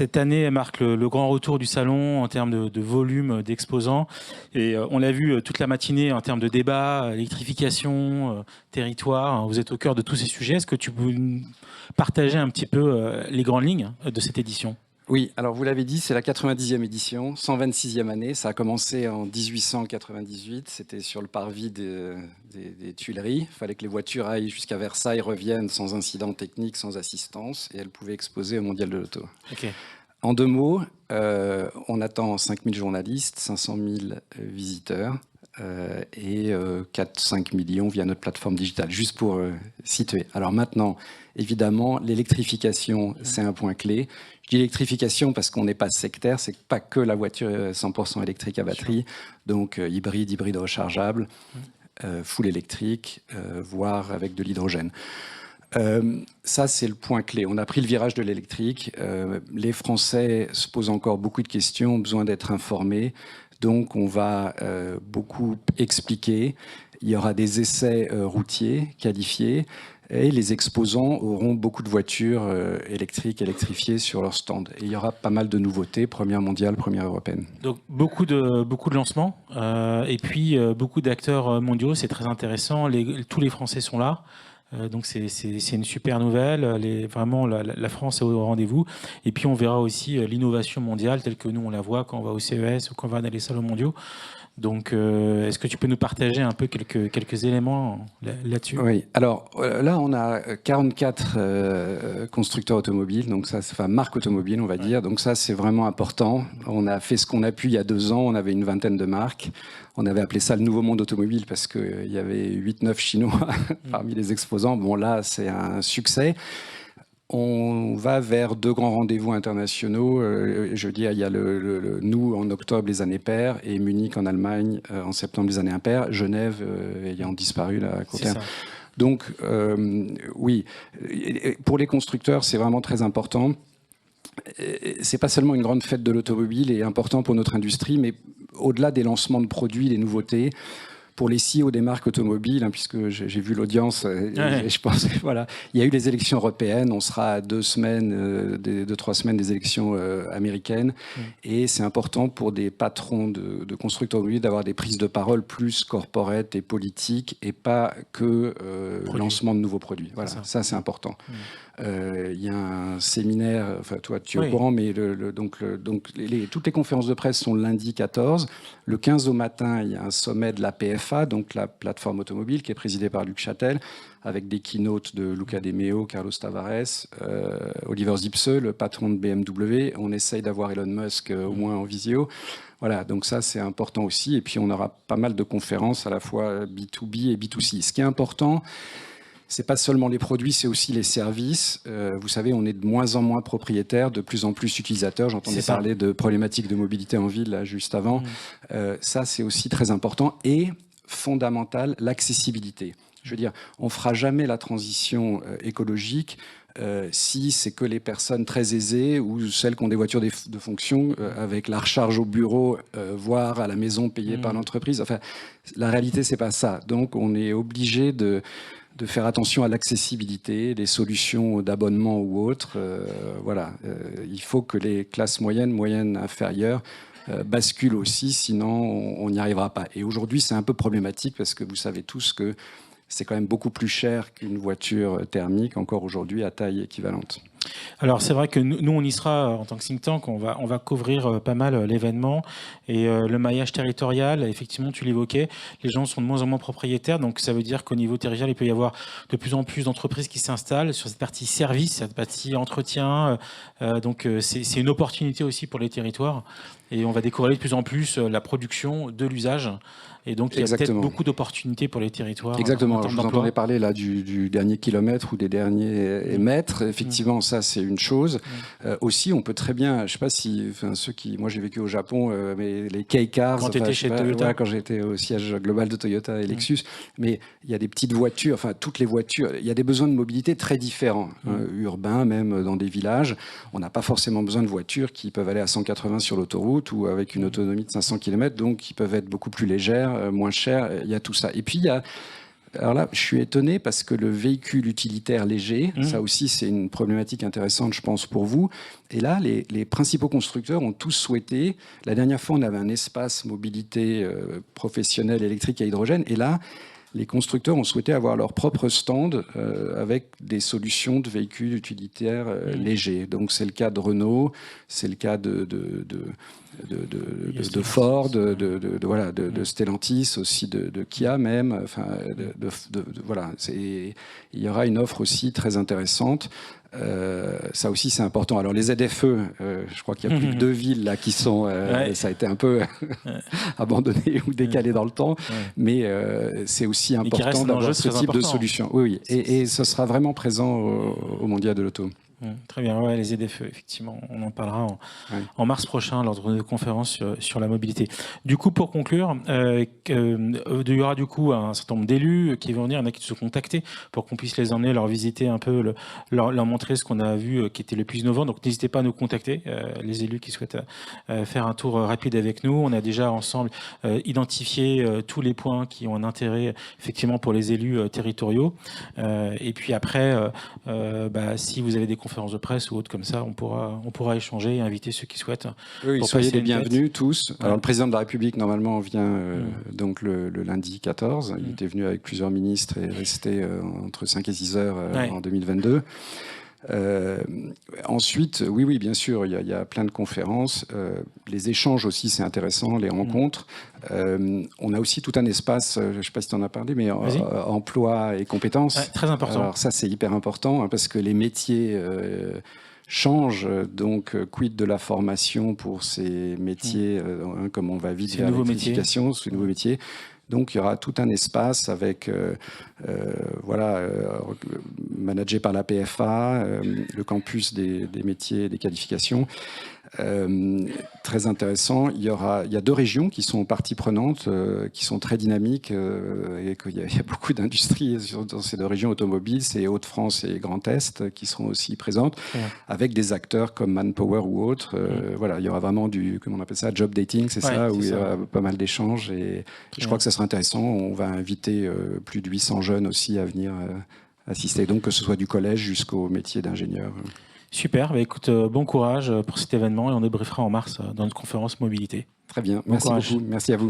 Cette année marque le grand retour du salon en termes de volume d'exposants. Et on l'a vu toute la matinée en termes de débat, électrification, territoire. Vous êtes au cœur de tous ces sujets. Est-ce que tu peux nous partager un petit peu les grandes lignes de cette édition ? Oui, alors vous l'avez dit, c'est la 90e édition, 126e année. Ça a commencé en 1898. C'était sur le parvis des Tuileries. Il fallait que les voitures aillent jusqu'à Versailles, reviennent sans incident technique, sans assistance. Et elles pouvaient exposer au Mondial de l'Auto. Okay. En 2 mots, on attend 5000 journalistes, 500 000 visiteurs et 4-5 millions via notre plateforme digitale, juste pour situer. Alors maintenant, évidemment, l'électrification, c'est un point clé. Je dis électrification parce qu'on n'est pas sectaire, c'est pas que la voiture 100% électrique à batterie, donc hybride rechargeable, full électrique, voire avec de l'hydrogène. Ça, c'est le point clé. On a pris le virage de l'électrique. Les Français se posent encore beaucoup de questions, ont besoin d'être informés. Donc, on va beaucoup expliquer. Il y aura des essais routiers qualifiés. Et les exposants auront beaucoup de voitures électriques, électrifiées sur leur stand. Et il y aura pas mal de nouveautés, première mondiale, première européenne. Donc beaucoup de lancements et puis beaucoup d'acteurs mondiaux, c'est très intéressant. Tous les Français sont là. Donc c'est une super nouvelle. Vraiment, la France est au rendez-vous. Et puis on verra aussi l'innovation mondiale telle que nous on la voit quand on va au CES ou quand on va dans les salons mondiaux. Donc, est-ce que tu peux nous partager un peu quelques éléments là-dessus ? Oui, alors là, on a 44 constructeurs automobiles, donc ça, enfin marques automobiles, on va dire. Donc ça, c'est vraiment important. On a fait ce qu'on a pu il y a 2 ans. On avait une vingtaine de marques. On avait appelé ça le nouveau monde automobile parce qu'il y avait 8-9 Chinois parmi les exposants. Bon, là, c'est un succès. On va vers 2 grands rendez-vous internationaux. Je veux dire, il y a nous en octobre, les années paires, et Munich en Allemagne en septembre, les années impaires. Genève ayant disparu là, à court terme. Donc, oui, pour les constructeurs, c'est vraiment très important. C'est pas seulement une grande fête de l'automobile et important pour notre industrie, mais au-delà des lancements de produits, des nouveautés, pour les CEO des marques automobiles, puisque j'ai vu l'audience, et je pense, voilà, il y a eu les élections européennes, on sera à 2-3 semaines des élections américaines, et c'est important pour des patrons de constructeurs automobiles d'avoir des prises de parole plus corporate et politiques, et pas que lancement de nouveaux produits. Voilà, ça c'est important. Il y a un séminaire, enfin toi tu es au courant, mais toutes les conférences de presse sont le lundi 14. Le 15 au matin, il y a un sommet de la PFA, donc la plateforme automobile, qui est présidée par Luc Châtel, avec des keynotes de Luca De Meo, Carlos Tavares, Oliver Zipse, le patron de BMW. On essaye d'avoir Elon Musk au moins en visio. Voilà, donc ça c'est important aussi. Et puis on aura pas mal de conférences à la fois B2B et B2C. Ce qui est important, c'est pas seulement les produits, c'est aussi les services. Vous savez, on est de moins en moins propriétaires, de plus en plus utilisateurs. J'entendais parler de problématiques de mobilité en ville là, juste avant. Ça, c'est aussi très important. Et fondamental, l'accessibilité. Je veux dire, on ne fera jamais la transition écologique si c'est que les personnes très aisées ou celles qui ont des voitures de fonction avec la recharge au bureau, voire à la maison payée par l'entreprise. Enfin, la réalité, c'est pas ça. Donc, on est obligé de faire attention à l'accessibilité, des solutions d'abonnement ou autres. Voilà, il faut que les classes moyennes inférieures basculent aussi, sinon on n'y arrivera pas. Et aujourd'hui, c'est un peu problématique parce que vous savez tous que c'est quand même beaucoup plus cher qu'une voiture thermique, encore aujourd'hui, à taille équivalente. Alors c'est vrai que nous on y sera en tant que think tank, on va couvrir pas mal l'événement et le maillage territorial, effectivement tu l'évoquais, les gens sont de moins en moins propriétaires, donc ça veut dire qu'au niveau territorial il peut y avoir de plus en plus d'entreprises qui s'installent sur cette partie service, cette partie entretien, donc c'est une opportunité aussi pour les territoires et on va découvrir de plus en plus la production de l'usage. Et donc, il y a peut-être beaucoup d'opportunités pour les territoires. Exactement. Alors, je vous entendais parler là du dernier kilomètre ou des derniers mètres. Effectivement, ça, c'est une chose. Aussi, on peut très bien, je ne sais pas si, moi j'ai vécu au Japon, mais les K-Cars. Quand tu étais chez Toyota. Ouais, quand j'étais au siège global de Toyota et Lexus. Mais il y a des petites voitures, enfin, toutes les voitures, il y a des besoins de mobilité très différents, urbains, même dans des villages. On n'a pas forcément besoin de voitures qui peuvent aller à 180 sur l'autoroute ou avec une autonomie de 500 km, donc qui peuvent être beaucoup plus légères, moins chères. Il y a tout ça. Et puis, il y a Alors là, je suis étonné parce que le véhicule utilitaire léger, ça aussi c'est une problématique intéressante, je pense, pour vous. Et là, les principaux constructeurs ont tous souhaité. La dernière fois, on avait un espace mobilité professionnelle électrique à hydrogène. Et là, les constructeurs ont souhaité avoir leur propre stand avec des solutions de véhicules utilitaires légers. Donc c'est le cas de Renault, c'est le cas de Ford, de Stellantis, aussi de Kia même. Enfin, voilà, il y aura une offre aussi très intéressante. Ça aussi c'est important. Alors les ZFE, je crois qu'il y a plus que 2 villes là qui sont, ça a été un peu abandonné ou décalé dans le temps, mais c'est aussi important d'avoir ce type de solution. Oui, et ce sera vraiment présent au Mondial de l'Auto. Très bien, ouais, les ZFE, effectivement, on en parlera en mars prochain lors de conférence sur la mobilité. Du coup, pour conclure, il y aura du coup un certain nombre d'élus qui vont venir, il y en a qui se sont contactés pour qu'on puisse les emmener, leur visiter un peu, leur montrer ce qu'on a vu qui était le plus innovant. Donc n'hésitez pas à nous contacter, les élus qui souhaitent faire un tour rapide avec nous. On a déjà ensemble identifié tous les points qui ont un intérêt effectivement pour les élus territoriaux. Et puis après, si vous avez des conférences de presse ou autres comme ça, on pourra échanger et inviter ceux qui souhaitent. Oui, soyez les bienvenus tous. Alors le président de la République normalement vient donc le lundi 14. Il était venu avec plusieurs ministres et est resté entre 5 et 6 heures en 2022. Ensuite, oui, bien sûr, il y a plein de conférences. Les échanges aussi, c'est intéressant, les rencontres. On a aussi tout un espace, je ne sais pas si tu en as parlé, mais emploi et compétences. Ouais, très important. Alors ça, c'est hyper important parce que les métiers changent. Donc, quid de la formation pour ces métiers, comme on va vite vers l'électrification, ces nouveaux métiers. Donc, il y aura tout un espace avec, managé par la PFA, le campus des métiers et des qualifications. Très intéressant. Il y a 2 régions qui sont partie prenante, qui sont très dynamiques et qu'il y a beaucoup d'industries dans ces 2 régions automobiles, c'est Hauts-de-France et Grand Est qui seront aussi présentes, avec des acteurs comme Manpower ou autres. Voilà, il y aura vraiment comment on appelle ça, job dating, c'est ça, où il y aura pas mal d'échanges et je crois que ça sera intéressant. On va inviter plus de 800 jeunes aussi à venir assister, donc que ce soit du collège jusqu'au métier d'ingénieur. Super, écoute, bon courage pour cet événement et on débriefera en mars dans notre conférence mobilité. Très bien, merci beaucoup, merci à vous.